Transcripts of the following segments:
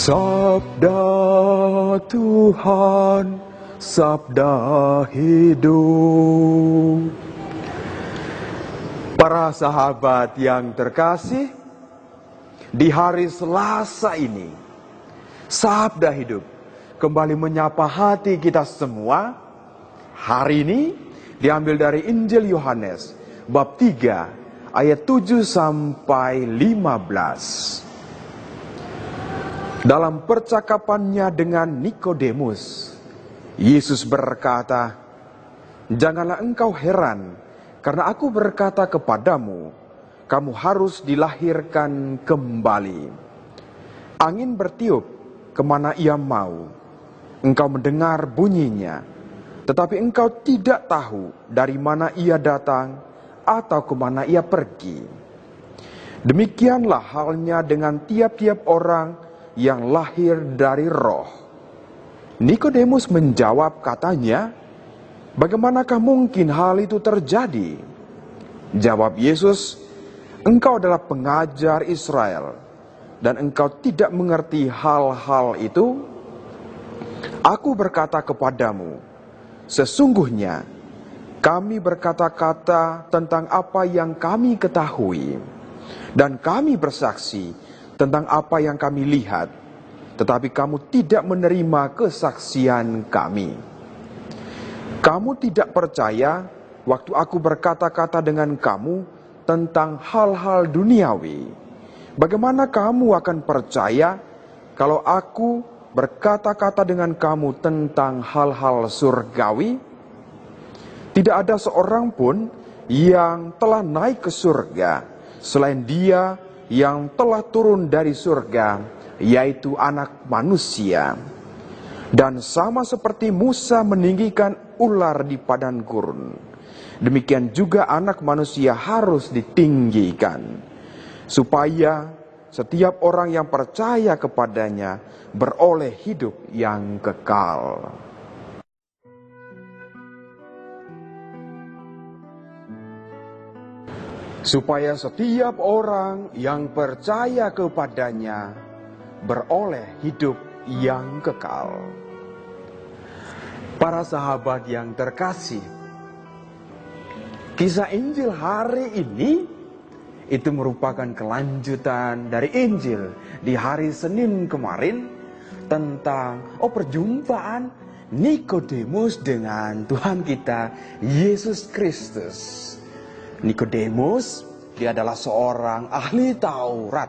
Sabda Tuhan, sabda hidup. Para sahabat yang terkasih, di hari Selasa ini, sabda hidup kembali menyapa hati kita semua. Hari ini diambil dari Injil Yohanes, bab 3, ayat 7 sampai 15. Dalam percakapannya dengan Nikodemus, Yesus berkata, "Janganlah engkau heran, karena aku berkata kepadamu, kamu harus dilahirkan kembali. Angin bertiup kemana ia mau, engkau mendengar bunyinya, tetapi engkau tidak tahu dari mana ia datang atau kemana ia pergi. Demikianlah halnya dengan tiap-tiap orang yang lahir dari roh." Nikodemus menjawab katanya, "Bagaimanakah mungkin hal itu terjadi?" Jawab Yesus, "Engkau adalah pengajar Israel, dan engkau tidak mengerti hal-hal itu? Aku berkata kepadamu, sesungguhnya kami berkata-kata tentang apa yang kami ketahui, dan kami bersaksi tentang apa yang kami lihat, tetapi kamu tidak menerima kesaksian kami. Kamu tidak percaya waktu aku berkata-kata dengan kamu tentang hal-hal duniawi. Bagaimana kamu akan percaya kalau aku berkata-kata dengan kamu tentang hal-hal surgawi? Tidak ada seorang pun yang telah naik ke surga selain Dia yang telah turun dari surga, yaitu Anak Manusia. Dan sama seperti Musa meninggikan ular di padang gurun, demikian juga Anak Manusia harus ditinggikan, supaya setiap orang yang percaya kepadanya beroleh hidup yang kekal." Supaya setiap orang yang percaya kepadanya beroleh hidup yang kekal. Para sahabat yang terkasih, kisah Injil hari ini itu merupakan kelanjutan dari Injil di hari Senin kemarin tentang perjumpaan Nikodemus dengan Tuhan kita Yesus Kristus. Nikodemus, dia adalah seorang ahli Taurat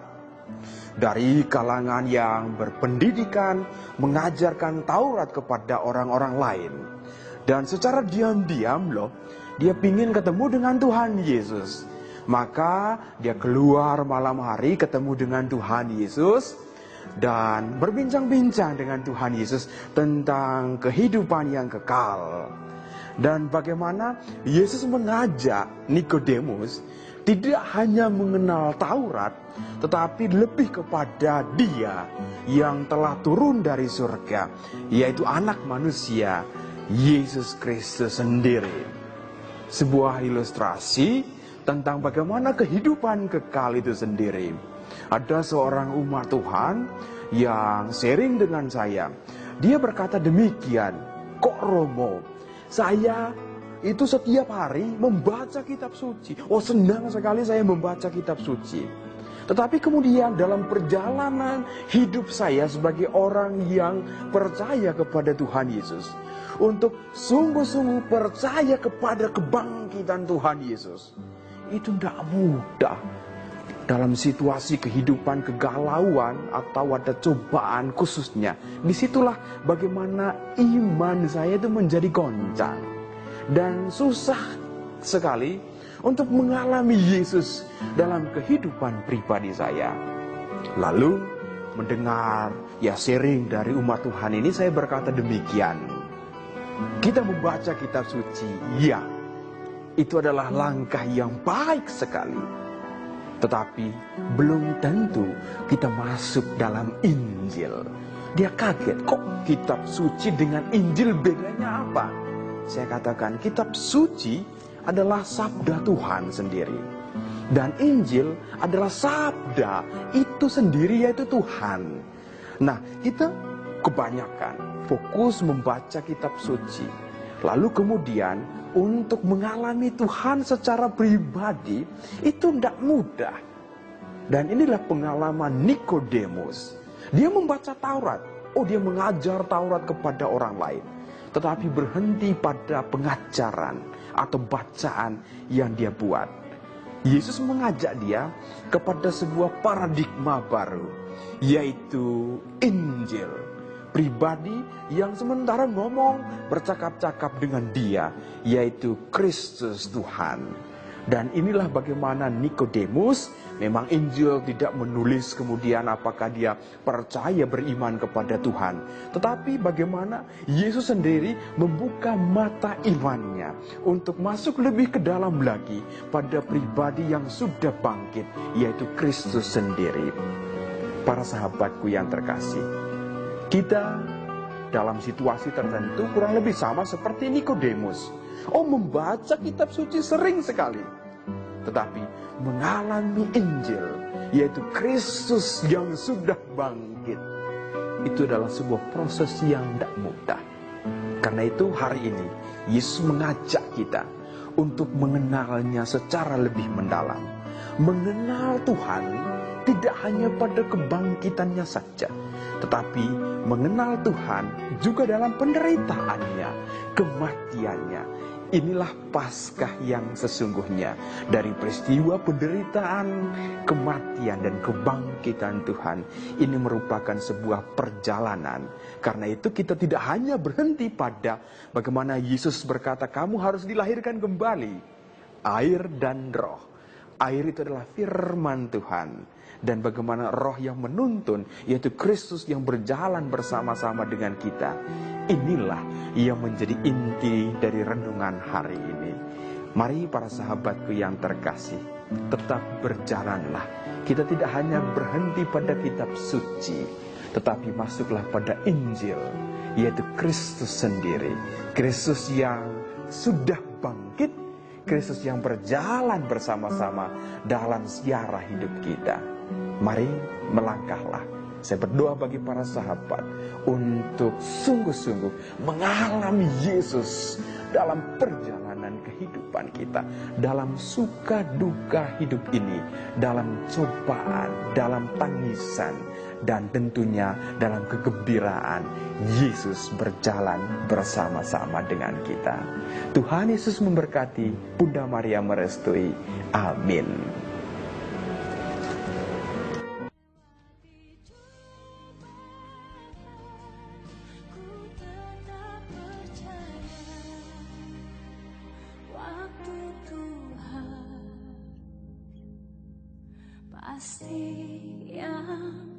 dari kalangan yang berpendidikan, mengajarkan Taurat kepada orang-orang lain. Dan secara diam-diam dia ingin ketemu dengan Tuhan Yesus. Maka dia keluar malam hari ketemu dengan Tuhan Yesus dan berbincang-bincang dengan Tuhan Yesus tentang kehidupan yang kekal. Dan bagaimana Yesus mengajak Nikodemus tidak hanya mengenal Taurat, tetapi lebih kepada Dia yang telah turun dari surga, yaitu Anak Manusia, Yesus Kristus sendiri. Sebuah ilustrasi tentang bagaimana kehidupan kekal itu sendiri. Ada seorang umat Tuhan yang sharing dengan saya. Dia berkata demikian, "Kok Romo, saya itu setiap hari membaca kitab suci. Senang sekali saya membaca kitab suci. Tetapi kemudian dalam perjalanan hidup saya sebagai orang yang percaya kepada Tuhan Yesus, untuk sungguh-sungguh percaya kepada kebangkitan Tuhan Yesus, itu tidak mudah. Dalam situasi kehidupan kegalauan atau ada cobaan khususnya, disitulah bagaimana iman saya itu menjadi goncang dan susah sekali untuk mengalami Yesus dalam kehidupan pribadi saya. Lalu mendengar sharing dari umat Tuhan ini, saya berkata demikian, kita membaca kitab suci, ya, itu adalah langkah yang baik sekali. Tetapi belum tentu kita masuk dalam Injil. Dia kaget, kok kitab suci dengan Injil bedanya apa? Saya katakan kitab suci adalah sabda Tuhan sendiri. Dan Injil adalah sabda itu sendiri, yaitu Tuhan. Nah, kita kebanyakan fokus membaca kitab suci. Lalu kemudian untuk mengalami Tuhan secara pribadi itu tidak mudah. Dan inilah pengalaman Nikodemus. Dia membaca Taurat. Oh, dia mengajar Taurat kepada orang lain. Tetapi berhenti pada pengajaran atau bacaan yang dia buat. Yesus mengajak dia kepada sebuah paradigma baru, yaitu Injil. Pribadi yang sementara ngomong bercakap-cakap dengan dia, yaitu Kristus Tuhan. Dan inilah bagaimana Nikodemus, memang Injil tidak menulis kemudian apakah dia percaya beriman kepada Tuhan. Tetapi bagaimana Yesus sendiri membuka mata imannya untuk masuk lebih ke dalam lagi pada pribadi yang sudah bangkit, yaitu Kristus sendiri. Para sahabatku yang terkasih, kita dalam situasi tertentu kurang lebih sama seperti Nikodemus. Oh, membaca kitab suci sering sekali, tetapi mengalami Injil, yaitu Kristus yang sudah bangkit, itu adalah sebuah proses yang tidak mudah. Karena itu hari ini Yesus mengajak kita untuk mengenalnya secara lebih mendalam. Mengenal Tuhan tidak hanya pada kebangkitannya saja, tetapi mengenal Tuhan juga dalam penderitaannya, kematiannya. Inilah Paskah yang sesungguhnya. Dari peristiwa penderitaan, kematian, dan kebangkitan Tuhan, ini merupakan sebuah perjalanan. Karena itu kita tidak hanya berhenti pada bagaimana Yesus berkata, kamu harus dilahirkan kembali. Air dan roh. Air itu adalah firman Tuhan. Dan bagaimana roh yang menuntun, yaitu Kristus yang berjalan bersama-sama dengan kita. Inilah yang menjadi inti dari renungan hari ini. Mari para sahabatku yang terkasih, tetap berjalanlah. Kita tidak hanya berhenti pada kitab suci, tetapi masuklah pada Injil, yaitu Kristus sendiri. Kristus yang sudah bangkit, Kristus yang berjalan bersama-sama dalam sejarah hidup kita. Mari melangkahlah. Saya berdoa bagi para sahabat untuk sungguh-sungguh mengalami Yesus dalam perjalanan kehidupan kita, dalam suka duka hidup ini, dalam cobaan, dalam tangisan, dan tentunya dalam kegembiraan. Yesus berjalan bersama-sama dengan kita. Tuhan Yesus memberkati, Bunda Maria merestui. Amin. Pasti yang